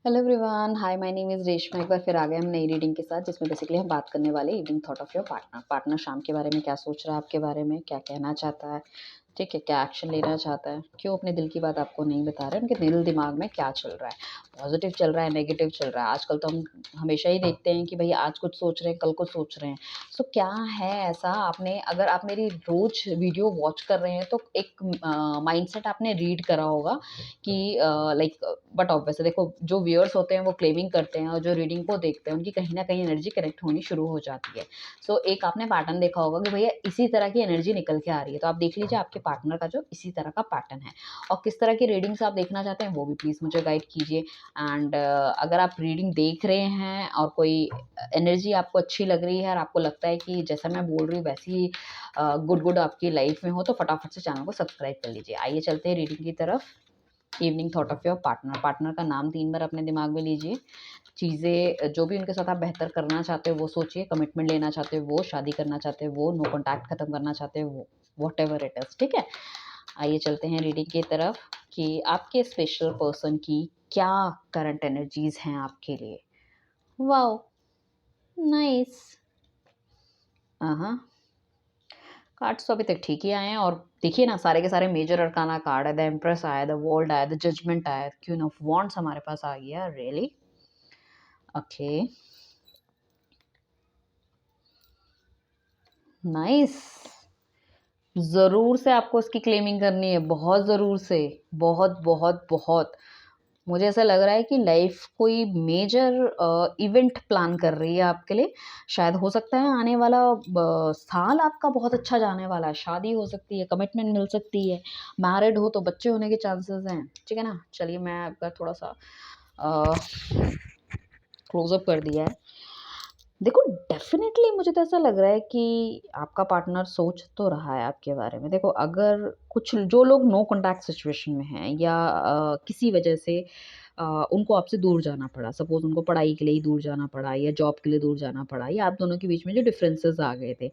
Hello everyone, hi, my name is Reshma. एक बार फिर आ गए हम नई रीडिंग के साथ, जिसमें बेसिकली हम बात करने वाले evening thought of your partner शाम के बारे में क्या सोच रहा है, आपके बारे में क्या कहना चाहता है, ठीक है, क्या एक्शन लेना चाहता है, क्यों अपने दिल की बात आपको नहीं बता रहे, उनके दिल दिमाग में क्या चल रहा है, पॉजिटिव चल रहा है, नेगेटिव चल रहा है। आजकल तो हम हमेशा ही देखते हैं कि भाई आज कुछ सोच रहे हैं, कल कुछ सोच रहे हैं। सो क्या है ऐसा, आपने अगर आप मेरी रोज वीडियो वॉच कर रहे हैं तो एक माइंडसेट आपने रीड करा होगा कि लाइक, बट ऑब्वियसली देखो, जो व्यूअर्स होते हैं वो क्लेमिंग करते हैं और जो रीडिंग को देखते हैं उनकी कहीं ना कहीं एनर्जी कनेक्ट होनी शुरू हो जाती है। सो एक आपने पैटर्न देखा होगा कि भैया इसी तरह की एनर्जी निकल के आ रही है, तो आप देख लीजिए आपके पार्टनर का जो इसी तरह का पैटर्न है। और किस तरह की रीडिंग्स आप देखना चाहते हैं वो भी प्लीज़ मुझे गाइड कीजिए। एंड अगर आप रीडिंग देख रहे हैं और कोई एनर्जी आपको अच्छी लग रही है और आपको लगता है कि जैसा मैं बोल रही हूँ वैसी ही गुड गुड आपकी लाइफ में हो, तो फटाफट से चैनल को सब्सक्राइब कर लीजिए। आइए चलते हैं रीडिंग की तरफ। Evening thought of your partner का नाम 3 बार अपने दिमाग में लीजिए। चीज़ें जो भी उनके साथ आप बेहतर करना चाहते हो वो सोचिए, कमिटमेंट लेना चाहते हो वो, शादी करना चाहते हो वो, नो कॉन्टैक्ट खत्म करना चाहते हो वो, व्हाटएवर इट इज़, ठीक है। आइए चलते हैं रीडिंग की तरफ कि आपके स्पेशल पर्सन की क्या करंट एनर्जीज हैं आपके लिए। Wow, nice. हाँ, कार्ड्स तो अभी तक ठीक ही आए हैं। और देखिए ना, सारे के सारे मेजर अरकाना कार्ड है। द एम्प्रेस आया, द वर्ल्ड आया, द जजमेंट आया, क्वीन ऑफ वॉन्ड्स हमारे पास आ गया। Really okay, nice. ज़रूर से आपको इसकी क्लेमिंग करनी है, बहुत ज़रूर से, बहुत बहुत बहुत। मुझे ऐसा लग रहा है कि लाइफ कोई मेजर इवेंट प्लान कर रही है आपके लिए। शायद हो सकता है आने वाला साल आपका बहुत अच्छा जाने वाला है। शादी हो सकती है, कमिटमेंट मिल सकती है, मैरिड हो तो बच्चे होने के चांसेस हैं, ठीक है ना। चलिए मैं आपका थोड़ा सा क्लोजअप कर दिया है। देखो, डेफ़िनेटली मुझे तो ऐसा लग रहा है कि आपका पार्टनर सोच तो रहा है आपके बारे में। देखो, अगर कुछ जो लोग नो कॉन्टैक्ट सिचुएशन में हैं या किसी वजह से अ, उनको आपसे दूर जाना पड़ा, सपोज़ उनको पढ़ाई के लिए ही दूर जाना पड़ा या जॉब के लिए दूर जाना पड़ा, या आप दोनों के बीच में जो डिफरेंसेस आ गए थे,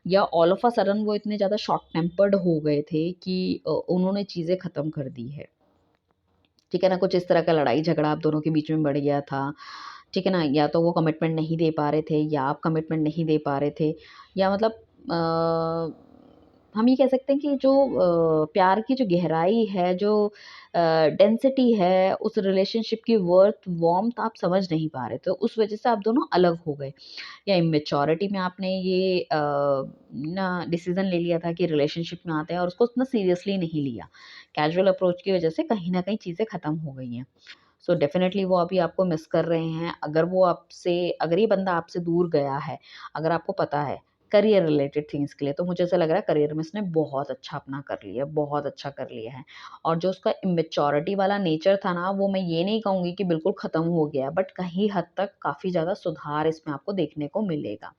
या ऑल ऑफ अ सडन वो इतने ज़्यादा शॉर्ट टेम्पर्ड हो गए थे कि उन्होंने चीज़ें ख़त्म कर दी है। ठीक है ना? कुछ इस तरह का लड़ाई झगड़ा आप दोनों के बीच में बढ़ गया था, ठीक है ना? या तो वो कमिटमेंट नहीं दे पा रहे थे या आप कमिटमेंट नहीं दे पा रहे थे, या मतलब हम ये कह सकते हैं कि जो प्यार की जो गहराई है, जो डेंसिटी है, उस रिलेशनशिप की वर्थ, वार्म्थ आप समझ नहीं पा रहे थे, उस वजह से आप दोनों अलग हो गए। या इमेच्योरिटी में आपने ये ना डिसीज़न ले लिया था कि रिलेशनशिप में आते हैं और उसको उतना सीरियसली नहीं लिया। कैजुअल अप्रोच की वजह से कहीं न कहीं चीज़ें ख़त्म हो गई हैं। सो डेफ़िनेटली वो अभी आपको मिस कर रहे हैं। अगर ये बंदा आपसे दूर गया है, अगर आपको पता है करियर रिलेटेड थिंग्स के लिए, तो मुझे ऐसा लग रहा है करियर में इसने बहुत अच्छा अपना कर लिया है, बहुत अच्छा कर लिया है। और जो उसका इमेच्योरिटी वाला नेचर था ना, वो मैं ये नहीं कहूँगी कि बिल्कुल ख़त्म हो गया है, बट कहीं हद तक काफ़ी ज़्यादा सुधार इसमें आपको देखने को मिलेगा।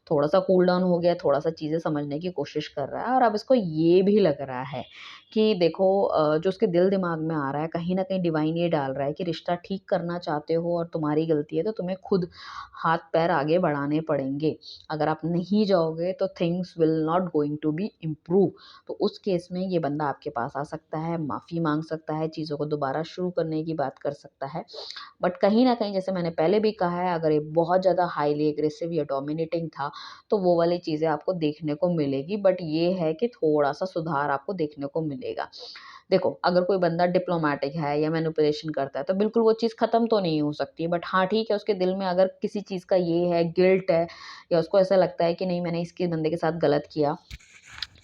थोड़ा-सा कूल डाउन हो गया है, थोड़ा-सा चीज़ें समझने की कोशिश कर रहा है, और अब इसको ये भी लग रहा है कि देखो, जो उसके दिल-दिमाग में आ रहा है, कहीं न कहीं डिवाइन ये डाल रहा है कि रिश्ता ठीक करना चाहते हो और तुम्हारी गलती है, तो तुम्हें खुद हाथ-पैर आगे बढ़ाने पड़ेंगे। अगर आप नहीं जाओगे तो things will not going to be improve. तो उस केस में ये बंदा आपके पास आ सकता है, माफ़ी माँग सकता है, चीज़ों को दोबारा शुरू करने की बात कर सकता है। बट कहीं न कहीं, जैसे मैंने पहले भी कहा है, अगर ये बहुत ज़्यादा हाइली एग्रेसिव या डोमिनेटिंग था, तो वो वाली चीज़ें आपको देखने को मिलेगी। बट ये है कि थोड़ा-सा सुधार आपको देखने को मिलेगा। देखो, अगर कोई बंदा डिप्लोमैटिक है या मैनिपुलेशन करता है, तो बिल्कुल वो चीज़ ख़त्म तो नहीं हो सकती। बट हाँ, ठीक है, उसके दिल में अगर किसी चीज़ का ये है, गिल्ट है, या उसको ऐसा लगता है कि नहीं, मैंने इसके बंदे के साथ गलत किया,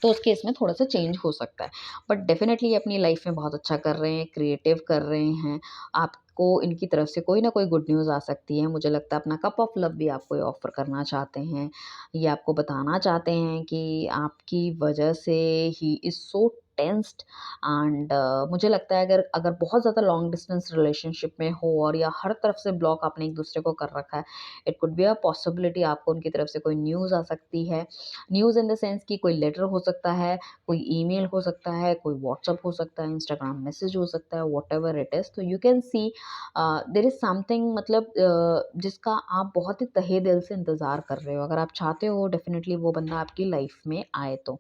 तो उस केस में थोड़ा-सा चेंज हो सकता है। बट डेफ़िनेटली ये अपनी लाइफ़ में बहुत अच्छा कर रहे हैं, क्रिएटिव कर रहे हैं। आपको इनकी तरफ से कोई ना कोई गुड न्यूज़ आ सकती है। मुझे लगता है अपना कप ऑफ लव भी आपको ये ऑफ़र करना चाहते हैं। ये आपको बताना चाहते हैं कि आपकी वजह से he is so tensed. And मुझे लगता है अगर अगर बहुत ज़्यादा लॉन्ग डिस्टेंस रिलेशनशिप में हो और या हर तरफ से ब्लॉक आपने एक-दूसरे को कर रखा है, it could be a possibility आपको उनकी तरफ से कोई न्यूज़ आ सकती है। न्यूज़ इन द सेंस कि कोई लेटर हो सकता है, कोई ईमेल हो सकता है, कोई व्हाट्सएप हो सकता है, इंस्टाग्राम मैसेज हो सकता है, व्हाटएवर इट इज़। तो you can see there is something, मतलब जिसका आप बहुत ही तहे दिल से इंतज़ार कर रहे हो। अगर आप चाहते हो डेफ़िनिटली वो बंदा आपकी लाइफ़ में आए तो।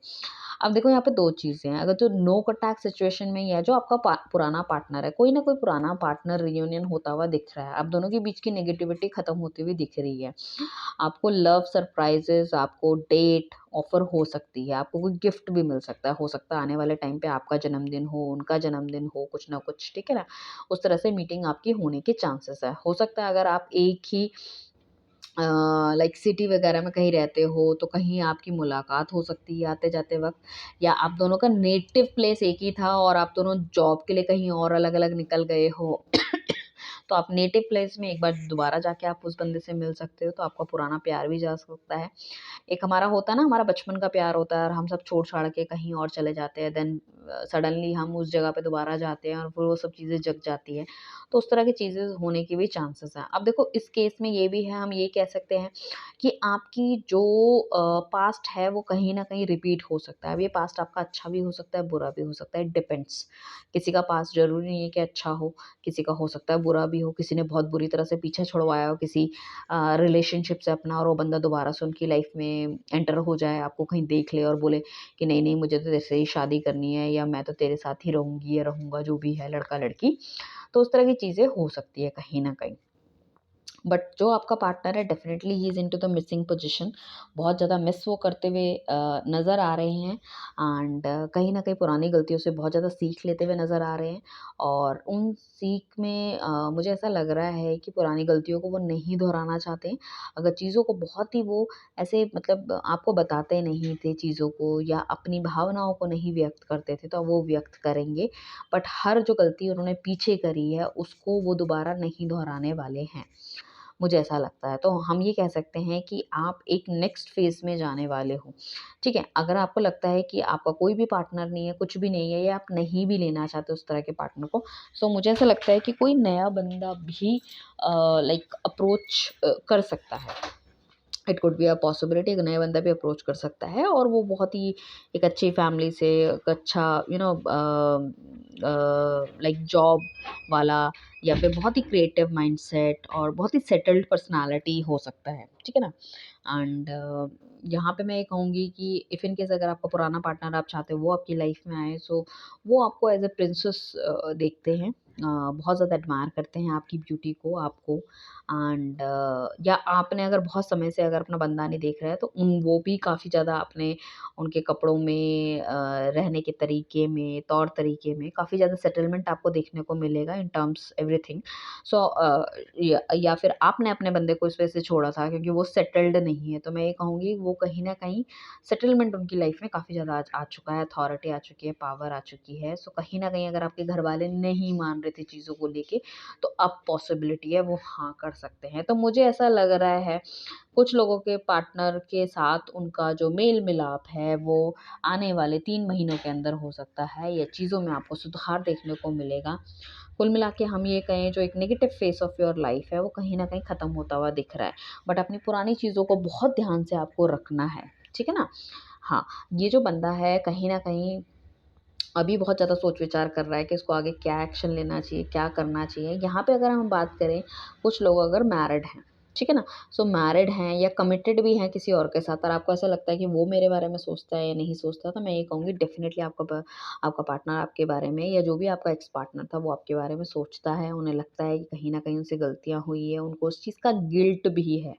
अब देखो, यहाँ पे 2 चीज़ें हैं। अगर जो नो कॉन्टैक्ट सिचुएशन में ही है, जो आपका पुराना पार्टनर है, कोई ना कोई पुराना पार्टनर रियूनियन होता हुआ दिख रहा है, आप दोनों के बीच की नेगेटिविटी खत्म होती हुई दिख रही है। आपको लव सरप्राइजेस, आपको डेट ऑफर हो सकती है, आपको कोई गिफ्ट भी मिल सकता है, हो सकता है आने वाले टाइम पे आपका जन्मदिन हो, उनका जन्मदिन हो, कुछ ना कुछ, ठीक है ना? उस तरह से मीटिंग आपकी होने के चांसेस है। हो सकता है अगर आप एक ही लाइक सिटी वगैरह में कहीं रहते हो, तो कहीं आपकी मुलाकात हो सकती है आते-जाते वक़्त, या आप दोनों का नेटिव प्लेस एक ही था और आप दोनों जॉब के लिए कहीं और अलग-अलग निकल गए हो। तो आप नेटिव प्लेस में एक बार दोबारा जाके आप उस बंदे से मिल सकते हो, तो आपका पुराना प्यार भी जा सकता है। एक हमारा होता है ना, हमारा बचपन का प्यार होता है और हम सब छोड़-छाड़ के कहीं और चले जाते हैं, देन सडनली हम उस जगह पे दोबारा जाते हैं और फिर वो सब चीज़ें जग जाती हैं। तो उस तरह की चीज़ें होने की भी चांसेस हैं। अब देखो इस केस में ये भी है, हम ये कह सकते हैं कि आपकी जो पास्ट है वो कहीं न कहीं रिपीट हो सकता है। अब ये पास्ट आपका अच्छा भी हो सकता है, बुरा भी हो सकता है, इट डिपेंड्स। किसी का पास्ट ज़रूरी नहीं है कि अच्छा हो, किसी का हो सकता है बुरा भी हो, किसी ने बहुत बुरी तरह से पीछा छुड़वाया हो किसी रिलेशनशिप से अपना, और वो बंदा दोबारा से उनकी लाइफ में एंटर हो जाए, आपको कहीं देख ले और बोले कि नहीं, नहीं मुझे तो तेरे से ही शादी करनी है, या मैं तो तेरे साथ ही रहूँगी या रहूँगा, जो भी है लड़का-लड़की। तो उस तरह की चीज़ें हो सकती है कहीं न कहीं। बट जो आपका पार्टनर है definitely he is into the missing position, बहुत ज़्यादा मिस वो करते हुए नज़र आ रहे हैं, एंड कहीं न कहीं पुरानी गलतियों से बहुत ज़्यादा सीख लेते हुए नज़र आ रहे हैं, और उन सीख में मुझे ऐसा लग रहा है कि पुरानी गलतियों को वो नहीं दोहराना चाहते हैं। अगर चीज़ों को बहुत ही वो ऐसे मतलब आपको बताते नहीं थे चीज़ों को, या अपनी भावनाओं को नहीं व्यक्त करते थे, तो अब वो व्यक्त करेंगे। बट हर जो गलती उन्होंने पीछे करी है उसको वो दोबारा नहीं दोहराने वाले हैं। मुझे ऐसा लगता है। तो हम ये कह सकते हैं कि आप एक नेक्स्ट फ़ेज़ में जाने वाले हो, ठीक है? अगर आपको लगता है कि आपका कोई भी पार्टनर नहीं है, कुछ भी नहीं है, या आप नहीं भी लेना चाहते उस तरह के पार्टनर को, सो मुझे ऐसा लगता है कि कोई नया बंदा भी लाइक अप्रोच कर सकता है। It could be a possibility, एक नया बंदा भी अप्रोच कर सकता है, और वो बहुत ही एक अच्छी फैमिली से, एक अच्छा लाइक जॉब वाला, या फिर बहुत ही क्रिएटिव माइंडसेट और बहुत ही सेटल्ड पर्सनालिटी हो सकता है, ठीक है ना? एंड यहाँ पे मैं ये कहूँगी कि इफ़ इन केस अगर आपका पुराना पार्टनर आप चाहते हो वो आपकी लाइफ में आए, सो वो आपको एज अ प्रिंसेस देखते हैं, बहुत ज़्यादा एडमायर करते हैं आपकी ब्यूटी को, आपको, एंड या आपने अगर बहुत समय से अगर अपना बंदा नहीं देख रहा है, तो वो भी काफ़ी ज़्यादा अपने उनके कपड़ों में, रहने के तरीके में, तौर तरीके में काफ़ी ज़्यादा सेटलमेंट आपको देखने को मिलेगा इन टर्म्स एवरीथिंग। सो या फिर आपने अपने बंदे को इस वजह से छोड़ा था क्योंकि वो सेटल्ड नहीं है, तो मैं ये कहूँगी वो कहीं न कहीं सेटलमेंट उनकी लाइफ में काफ़ी ज़्यादा आ चुका है, अथॉरिटी आ चुकी है, पावर आ चुकी है। सो कहीं न कहीं अगर आपके घरवाले नहीं मान रहे थे चीज़ों को लेके, तो अब पॉसिबिलिटी है वो हाँ कर सकते हैं। तो मुझे ऐसा लग रहा है कुछ लोगों के पार्टनर के साथ उनका जो मेल-मिलाप है वो आने वाले 3 महीनों के अंदर हो सकता है, या चीज़ों में आपको सुधार देखने को मिलेगा। कुल मिला के हम ये कहें जो एक negative face of your life है वो कहीं न कहीं ख़त्म होता हुआ दिख रहा है। बट अपनी पुरानी चीज़ों को बहुत ध्यान से आपको रखना है, ठीक है ना? हाँ, ये जो बंदा है कहीं न कहीं अभी बहुत ज़्यादा सोच-विचार कर रहा है कि इसको आगे क्या एक्शन लेना चाहिए, क्या करना चाहिए। यहाँ पे अगर हम बात करें, कुछ लोग अगर मैरिड हैं, ठीक है ना? सो मैरिड हैं या कमिटेड भी हैं किसी और के साथ, और आपको ऐसा लगता है कि वो मेरे बारे में सोचता है या नहीं सोचता, तो मैं ये कहूँगी डेफ़िनिटली आपका पार्टनर आपके बारे में, या जो भी आपका एक्स पार्टनर था वो आपके बारे में सोचता है। उन्हें लगता है कि कहीं न कहीं उनसे गलतियाँ हुई हैं, उनको उस चीज़ का गिल्ट भी है।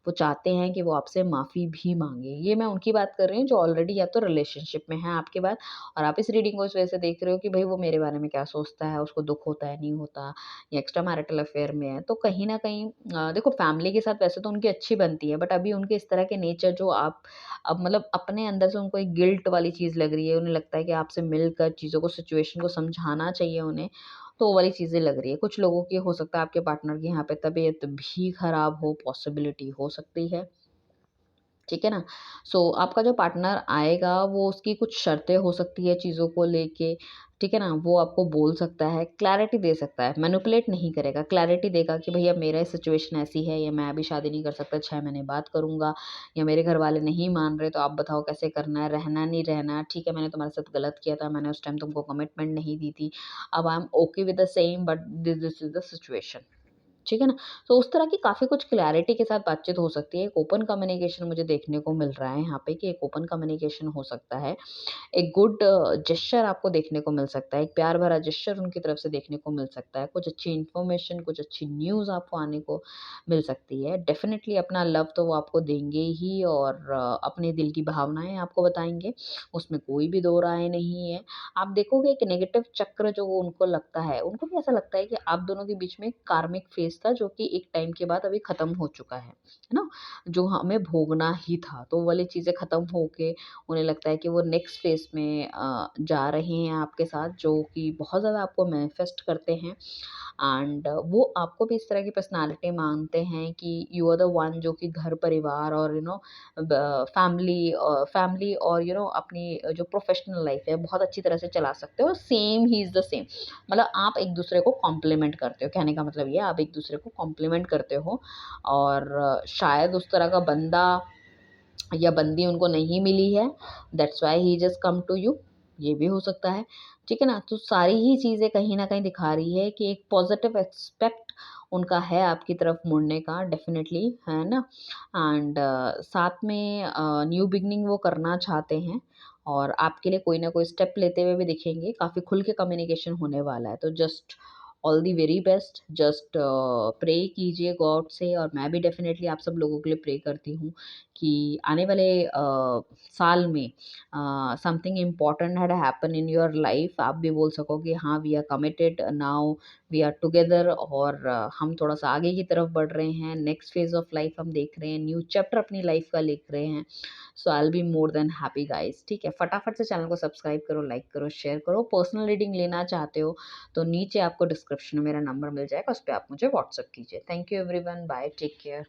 वो चाहते हैं कि वो आपसे माफ़ी भी माँगे। ये मैं उनकी बात कर रही हूँ जो ऑलरेडी या तो रिलेशनशिप में हैं आपके बाद, और आप इस रीडिंग को इस वजह से देख रहे हो कि भई वो मेरे बारे में क्या सोचता है, उसको दुःख होता है, नहीं होता, या एक्स्ट्रा मैरिटल अफ़ेयर में है। तो कहीं न कहीं देखो फैमिली के साथ वैसे तो उनकी अच्छी बनती है, बट अभी उनके इस तरह के नेचर जो आप अब मतलब अपने अंदर से उनको एक गिल्ट वाली चीज़ लग रही है, उन्हें लगता है कि आपसे मिलकर चीज़ों को, सिचुएशन को समझाना चाहिए उन्हें, तो वो वाली चीज़ें लग रही है। कुछ लोगों की हो सकता है आपके पार्टनर की यहाँ पे तबीयत भी खराब हो, पॉसिबिलिटी हो सकती है। ठीक है ना? सो आपका जो पार्टनर आएगा वो उसकी कुछ शर्तें हो सकती है चीज़ों को लेके, ठीक है ना? वो आपको बोल सकता है, क्लैरिटी दे सकता है, मैनिपुलेट नहीं करेगा, क्लैरिटी देगा कि भैया मेरा सिचुएशन ऐसी है, या मैं अभी शादी नहीं कर सकता, 6 महीने बाद करूँगा, या मेरे घर वाले नहीं मान रहे तो आप बताओ कैसे करना है, रहना नहीं रहना? ठीक है, मैंने तुम्हारे साथ गलत किया था, मैंने उस टाइम तुमको कमिटमेंट नहीं दी थी। अब I am okay with the same but this is the situation. ठीक है ना? तो उस तरह की काफ़ी कुछ क्लैरिटी के साथ बातचीत हो सकती है। एक ओपन कम्युनिकेशन मुझे देखने को मिल रहा है यहाँ पे कि एक ओपन कम्युनिकेशन हो सकता है। एक गुड जेस्चर आपको देखने को मिल सकता है, एक प्यार भरा जेस्चर उनकी तरफ से देखने को मिल सकता है, कुछ अच्छी इन्फॉर्मेशन, कुछ अच्छी न्यूज़ आपको आने को मिल सकती है। डेफ़िनेटली अपना लव तो वो आपको देंगे ही और अपने दिल की भावनाएँ आपको बताएँगे, उसमें कोई भी दो राय नहीं है। आप देखोगे एक नेगेटिव चक्र जो उनको लगता है, उनको भी ऐसा लगता है कि आप दोनों के बीच में एक कार्मिक फ़ेज़ था जो कि एक टाइम के बाद अभी ख़त्म हो चुका है ना? जो हमें भोगना ही था, तो वो वाली चीज़ें ख़त्म होके उन्हें लगता है कि वो नेक्स्ट फ़ेज़ में जा रहे हैं आपके साथ जो कि बहुत ज़्यादा आपको मैनिफेस्ट करते हैं एंड वो आपको भी इस तरह की पर्सनैलिटी मानते हैं कि यू आर द वन जो कि घर परिवार और फैमिली और अपनी जो प्रोफ़ेशनल लाइफ़ है बहुत अच्छी तरह से चला सकते हो। Same he is the same मतलब आप एक-दूसरे को कॉम्प्लीमेंट करते हो। कहने का मतलब ये है आप एक-दूसरे को कॉम्प्लीमेंट करते हो और शायद उस तरह का बंदा या बंदी उनको नहीं मिली है, that's why he just come to you, ये भी हो सकता है, ठीक है ना? तो सारी ही चीज़ें कहीं न कहीं दिखा रही है कि एक पॉज़िटिव एक्सपेक्ट उनका है आपकी तरफ मुड़ने का डेफ़िनेटली, है ना? एंड साथ में न्यू बिगिनिंग वो करना चाहते हैं और आपके लिए कोई ना कोई स्टेप लेते हुए भी दिखेंगे, काफ़ी खुल के कम्युनिकेशन होने वाला है, तो just all the very best, just pray कीजिए गॉड से और मैं भी डेफ़िनेटली आप सब लोगों के लिए प्रे करती हूँ कि आने वाले साल में something important had happen in your life आप भी बोल सको कि हाँ we are committed now we are together और हम थोड़ा सा आगे की तरफ बढ़ रहे हैं नेक्स्ट फेज ऑफ लाइफ हम देख रहे हैं न्यू चैप्टर अपनी लाइफ का लिख रहे हैं so I will be more than happy guys ठीक है फटाफट से चैनल को सब्सक्राइब करो लाइक करो शेयर करो पर्सनल रीडिंग लेना चाहते हो तो नीचे आपको डिस्क्रिप्शन में मेरा नंबर मिल जाएगा उस पर आप मुझे व्हाट्सअप कीजिए thank you everyone bye take care